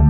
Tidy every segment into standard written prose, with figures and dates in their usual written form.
What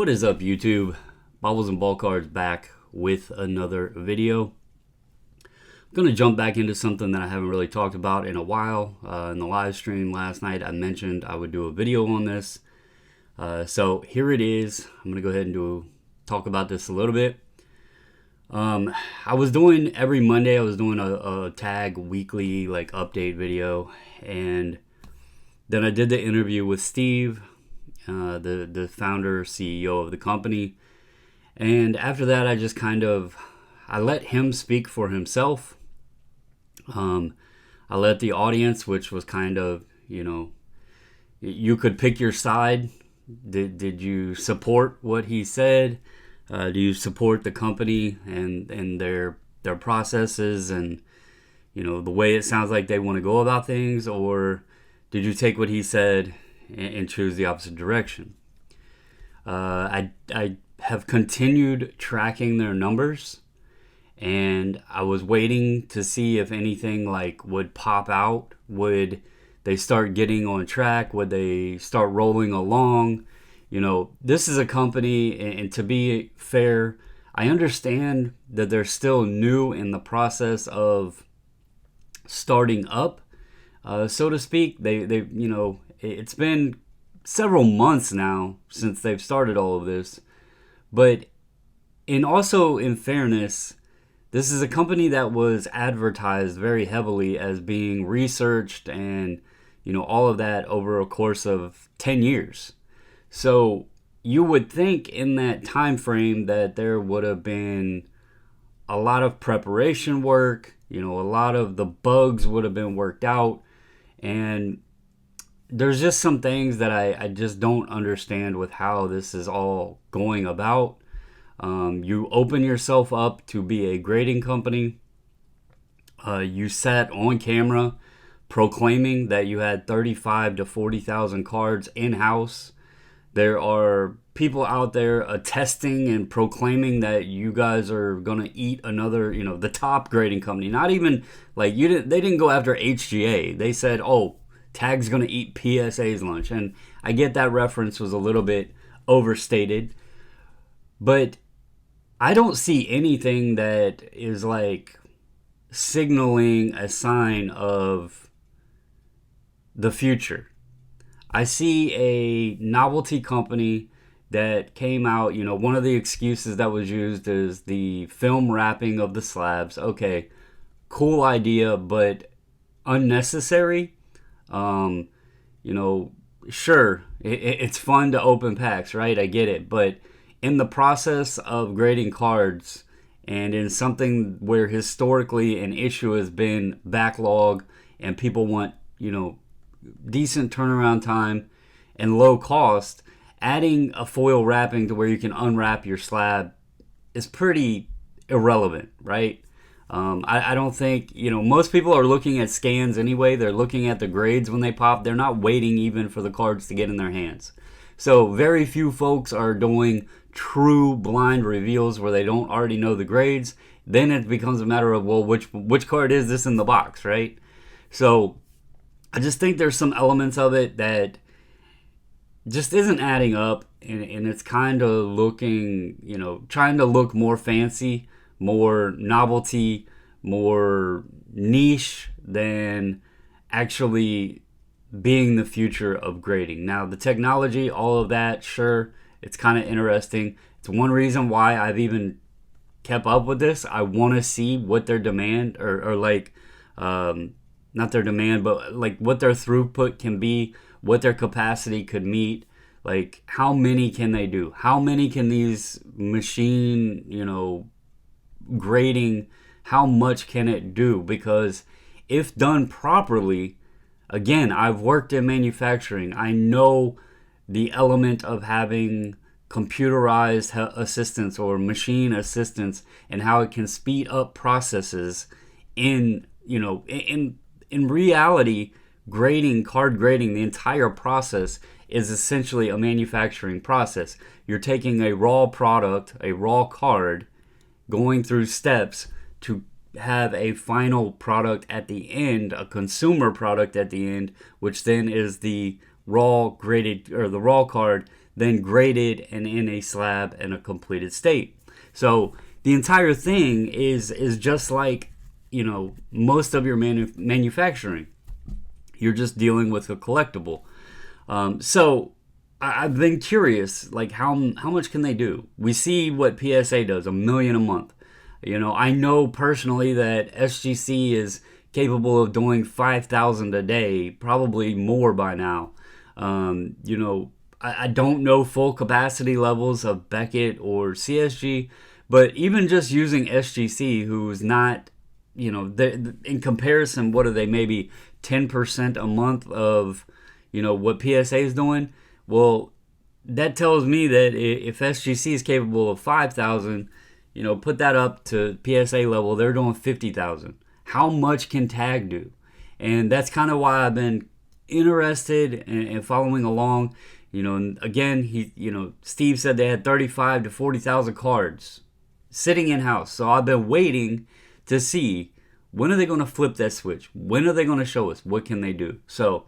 is up, YouTube? Bobbles and Ball Cards back with another video. I'm going to jump back into something that I haven't really talked about in a while. In the live stream last night, I mentioned I would do a video on this. So here it is. I'm going to go ahead and talk about this a little bit. I was doing every Monday, I was doing a tag weekly update video. And then I did the interview with Steve, the founder, CEO of the company. And after that, I just I let him speak for himself. I let the audience, which was you could pick your side. Did you support what he said? Do you support the company and their processes and, the way it sounds like they want to go about things? Or did you take what he said and choose the opposite direction? I have continued tracking their numbers, and I was waiting to see if anything would pop out. Would they start getting on track? Would they start rolling along? This is a company, and to be fair, I understand that they're still new in the process of starting up, so to speak. It's been several months now since they've started all of this. But in fairness, this is a company that was advertised very heavily as being researched and, all of that over a course of 10 years. So you would think in that time frame that there would have been a lot of preparation work, a lot of the bugs would have been worked out. And there's just some things that I just don't understand with how this is all going about. You open yourself up to be a grading company. You sat on camera proclaiming that you had 35 to 40,000 cards in-house. There are people out there attesting and proclaiming that you guys are going to eat another, the top grading company. Not even they didn't go after HGA. They said, oh, Tag's going to eat PSA's lunch. And I get that reference was a little bit overstated. But I don't see anything that is signaling a sign of the future. I see a novelty company that came out. One of the excuses that was used is the film wrapping of the slabs. Okay, cool idea, but unnecessary. Sure, it's fun to open packs, right? I get it. But in the process of grading cards, and in something where historically an issue has been backlog and people want, decent turnaround time and low cost, adding a foil wrapping to where you can unwrap your slab is pretty irrelevant, right? I don't think, most people are looking at scans anyway. They're looking at the grades when they pop. They're not waiting even for the cards to get in their hands. So very few folks are doing true blind reveals where they don't already know the grades. Then it becomes a matter of, well, which card is this in the box, right? So I just think there's some elements of it that just isn't adding up, and it's kind of looking, trying to look more fancy, more novelty, more niche than actually being the future of grading. Now, the technology, all of that, sure, it's kind of interesting. It's one reason why I've even kept up with this. I want to see what their demand not their demand, but what their throughput can be, what their capacity could meet. How many can they do? How many can these machine, grading, how much can it do? Because if done properly, again, I've worked in manufacturing. I know the element of having computerized assistance or machine assistance and how it can speed up processes. In reality, card grading, the entire process is essentially a manufacturing process. You're taking a raw product, a raw card, going through steps to have a final product at the end, a consumer product at the end, which then is the raw graded, or the raw card, then graded and in a slab in a completed state. So the entire thing is just like, most of your manufacturing. You're just dealing with a collectible. So I've been curious, like how much can they do? We see what PSA does, $1 million a month. I know personally that SGC is capable of doing 5,000 a day, probably more by now. I don't know full capacity levels of Beckett or CSG, but even just using SGC, who's not, in comparison, what are they, maybe 10% a month of, what PSA is doing? Well, that tells me that if SGC is capable of 5,000, put that up to PSA level, they're doing 50,000. How much can tag do? And that's kind of why I've been interested and following along. And again, Steve said they had 35 to 40,000 cards sitting in house. So I've been waiting to see, when are they going to flip that switch? When are they going to show us? What can they do? So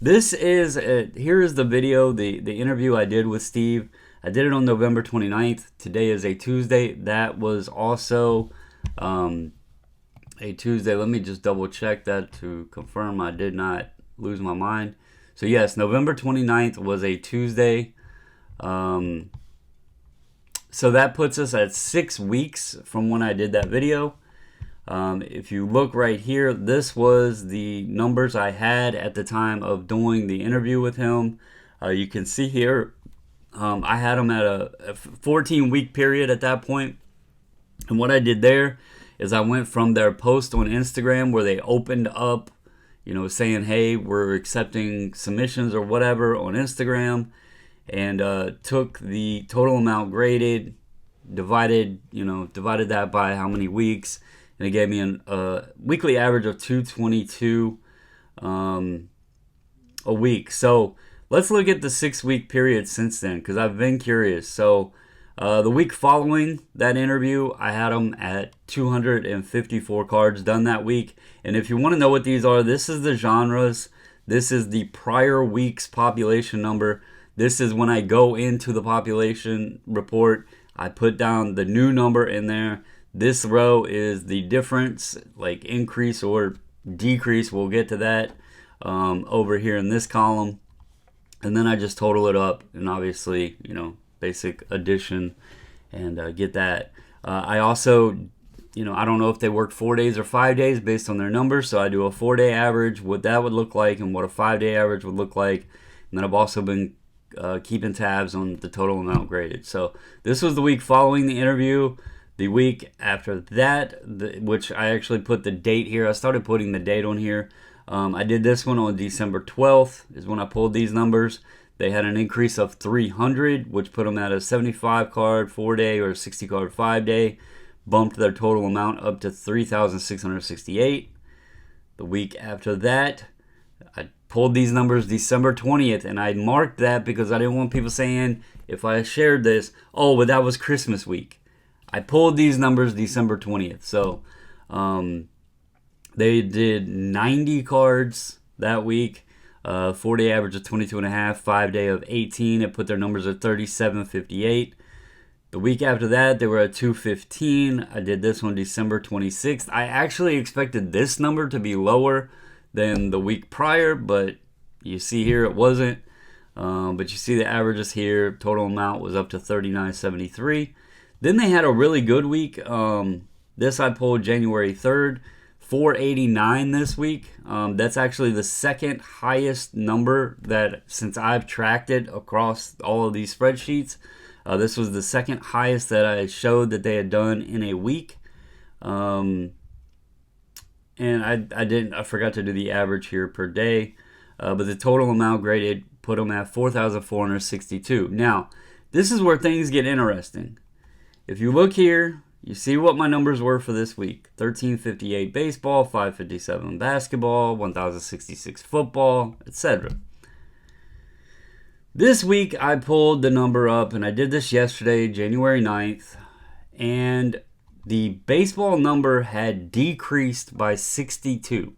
here is the video, the interview I did with Steve. I did it on November 29th. Today is a Tuesday. That was also a Tuesday. Let me just double check that to confirm I did not lose my mind. So yes, November 29th was a Tuesday. So that puts us at 6 weeks from when I did that video. If you look right here, this was the numbers I had at the time of doing the interview with him. You can see here, I had them at a 14-week period at that point. And what I did there is I went from their post on Instagram where they opened up, saying, hey, we're accepting submissions or whatever on Instagram, and took the total amount graded, divided that by how many weeks, and it gave me a weekly average of 222 a week. So let's look at the 6-week period since then, because I've been curious. So the week following that interview, I had them at 254 cards done that week. And if you want to know what these are, this is the genres. This is the prior week's population number. This is when I go into the population report, I put down the new number in there. This row is the difference, like increase or decrease. We'll get to that over here in this column. And then I just total it up, and obviously, basic addition, and get that. I also, I don't know if they worked 4 days or 5 days based on their numbers, so I do a 4-day average, what that would look like, and what a 5-day average would look like. And then I've also been keeping tabs on the total amount graded. So this was the week following the interview. The week after that, which I actually put the date here. I started putting the date on here. I did this one on December 12th is when I pulled these numbers. They had an increase of 300, which put them at a 75 card 4-day or 60 card 5-day. Bumped their total amount up to 3,668. The week after that, I pulled these numbers December 20th, and I marked that because I didn't want people saying, if I shared this, oh, but that was Christmas week. I pulled these numbers December 20th. So they did 90 cards that week, 4-day average of 22.5, 5-day of 18. It put their numbers at 37.58. The week after that, they were at 215. I did this one December 26th. I actually expected this number to be lower than the week prior, but you see here it wasn't. But you see the averages here. Total amount was up to 39.73. Then they had a really good week. This I pulled January 3rd. 489 this week. That's actually the second highest number that since I've tracked it across all of these spreadsheets. This was the second highest that I showed that they had done in a week. And I forgot to do the average here per day. But the total amount graded put them at 4,462. Now, this is where things get interesting. If you look here, you see what my numbers were for this week. 1,358 baseball, 557 basketball, 1,066 football, etc. This week I pulled the number up, and I did this yesterday, January 9th, and the baseball number had decreased by 62.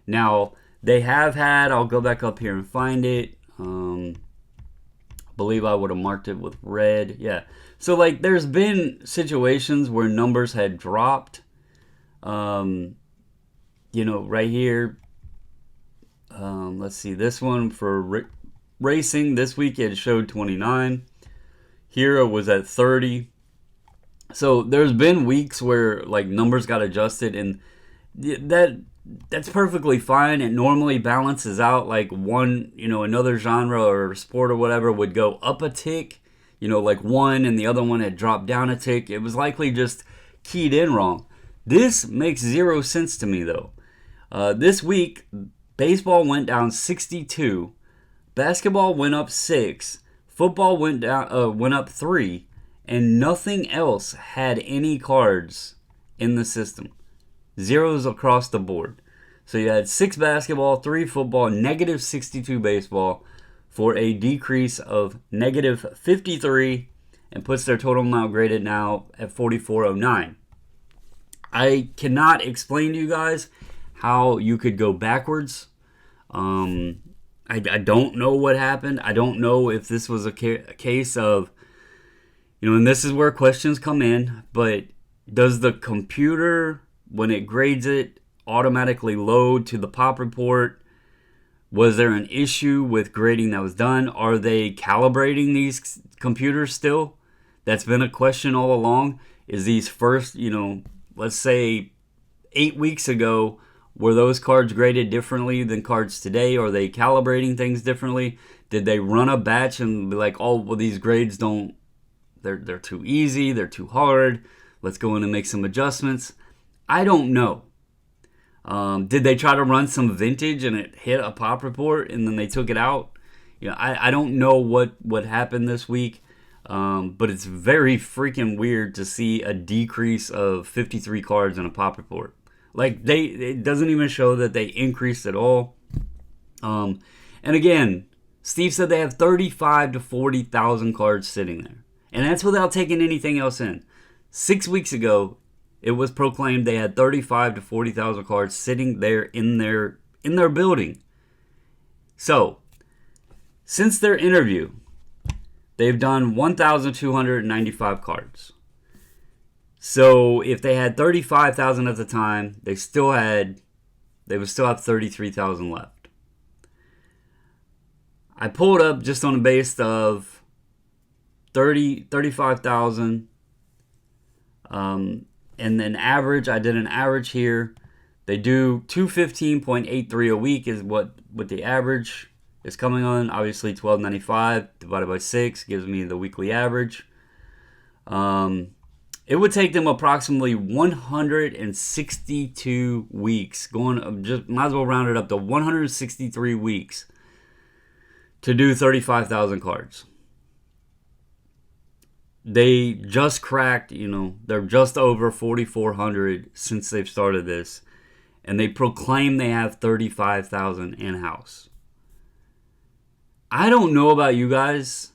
Now, they have had, I'll go back up here and find it. I believe I would have marked it with red. Yeah. So, like, there's been situations where numbers had dropped. Right here. Let's see. This one for racing, this week it showed 29. Hero was at 30. So there's been weeks where like numbers got adjusted, and that's perfectly fine. It normally balances out. Like another genre or sport or whatever would go up a tick, like one, and the other one had dropped down a tick. It was likely just keyed in wrong. This makes zero sense to me though. This week, baseball went down 62. Basketball went up 6, football went up 3, and nothing else had any cards in the system. Zeros across the board. So you had 6 basketball, 3 football, negative 62 baseball for a decrease of negative 53, and puts their total amount graded now at 4409. I cannot explain to you guys how you could go backwards. I don't know what happened. I don't know if this was a case of, and this is where questions come in, but does the computer, when it grades it, automatically load to the pop report? Was there an issue with grading that was done? Are they calibrating these computers still? That's been a question all along. Is these first, let's say 8 weeks ago, were those cards graded differently than cards today? Are they calibrating things differently? Did they run a batch and be like, oh, well, these grades they're too easy, they're too hard, let's go in and make some adjustments? I don't know. Did they try to run some vintage and it hit a pop report and then they took it out? I don't know what happened this week, but it's very freaking weird to see a decrease of 53 cards in a pop report. Like, it doesn't even show that they increased at all. And again, Steve said they have 35 to 40,000 cards sitting there. And that's without taking anything else in. 6 weeks ago, it was proclaimed they had 35 to 40,000 cards sitting there in their building. So, since their interview, they've done 1,295 cards. So if they had 35,000 at the time, they would still have 33,000 left. I pulled up just on the base of 35,000. And then average, I did an average here. They do 215.83 a week is what the average is coming on. Obviously, $12.95 divided by 6 gives me the weekly average. It would take them approximately 162 weeks. Might as well round it up to 163 weeks to do 35,000 cards. They just cracked, they're just over 4,400 since they've started this. And they proclaim they have 35,000 in-house. I don't know about you guys,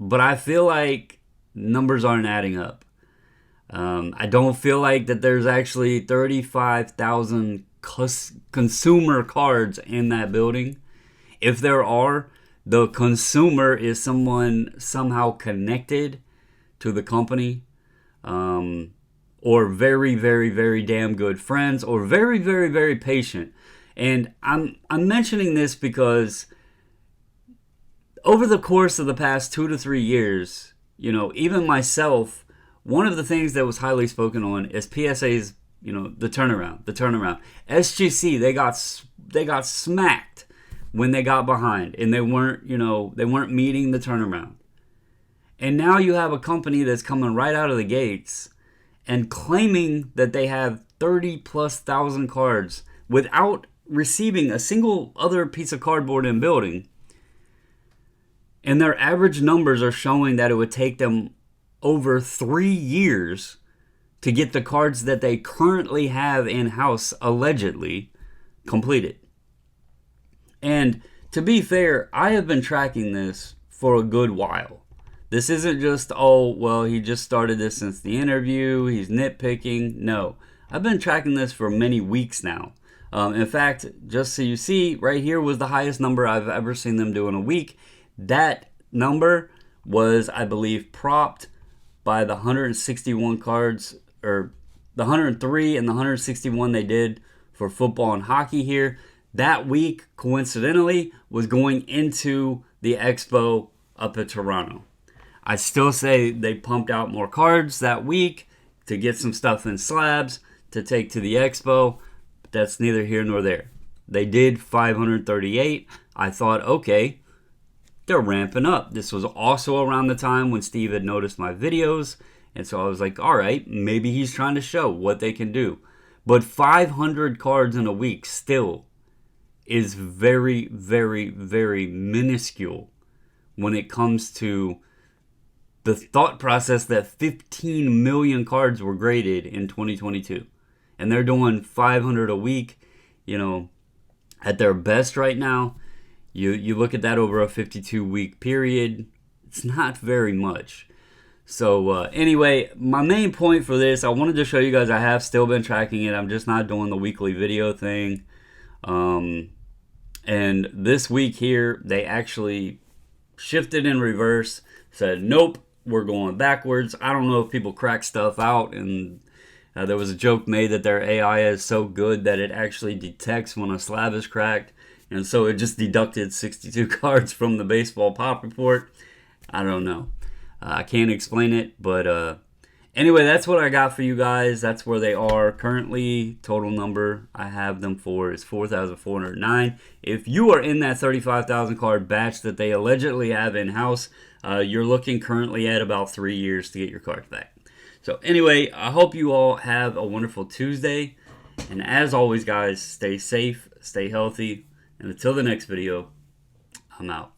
but I feel like numbers aren't adding up. I don't feel like that there's actually 35,000 consumer cards in that building. If there are, the consumer is someone somehow connected to the company, or very, very, very damn good friends, or very, very, very patient. And I'm mentioning this because over the course of the past 2 to 3 years, even myself, one of the things that was highly spoken on is PSA's, the turnaround. SGC, they got smacked when they got behind and they weren't meeting the turnaround. And now you have a company that's coming right out of the gates and claiming that they have 30+ thousand cards without receiving a single other piece of cardboard in building. And their average numbers are showing that it would take them over 3 years to get the cards that they currently have in-house allegedly completed. And to be fair, I have been tracking this for a good while. This isn't just, oh, well, he just started this since the interview, he's nitpicking. No, I've been tracking this for many weeks now. In fact, just so you see, right here was the highest number I've ever seen them do in a week. That number was, I believe, propped by the 161 cards, or the 103 and the 161 they did for football and hockey here. That week, coincidentally, was going into the expo up at Toronto. I still say they pumped out more cards that week to get some stuff in slabs to take to the expo, but that's neither here nor there. They did 538. I thought, okay, they're ramping up. This was also around the time when Steve had noticed my videos, and so I was like, all right, maybe he's trying to show what they can do. But 500 cards in a week still is very, very, very minuscule when it comes to the thought process that 15 million cards were graded in 2022. And they're doing 500 a week, at their best right now. You look at that over a 52-week period, it's not very much. So anyway, my main point for this, I wanted to show you guys I have still been tracking it. I'm just not doing the weekly video thing. And this week here, they actually shifted in reverse, said, nope, we're going backwards. I don't know if people crack stuff out, and there was a joke made that their AI is so good that it actually detects when a slab is cracked, and so it just deducted 62 cards from the baseball pop report. I don't know. I can't explain it, but anyway, that's what I got for you guys. That's where they are currently. Total number I have them for is 4,409. If you are in that 35,000 card batch that they allegedly have in-house, you're looking currently at about 3 years to get your cards back. So anyway, I hope you all have a wonderful Tuesday. And as always, guys, stay safe, stay healthy. And until the next video, I'm out.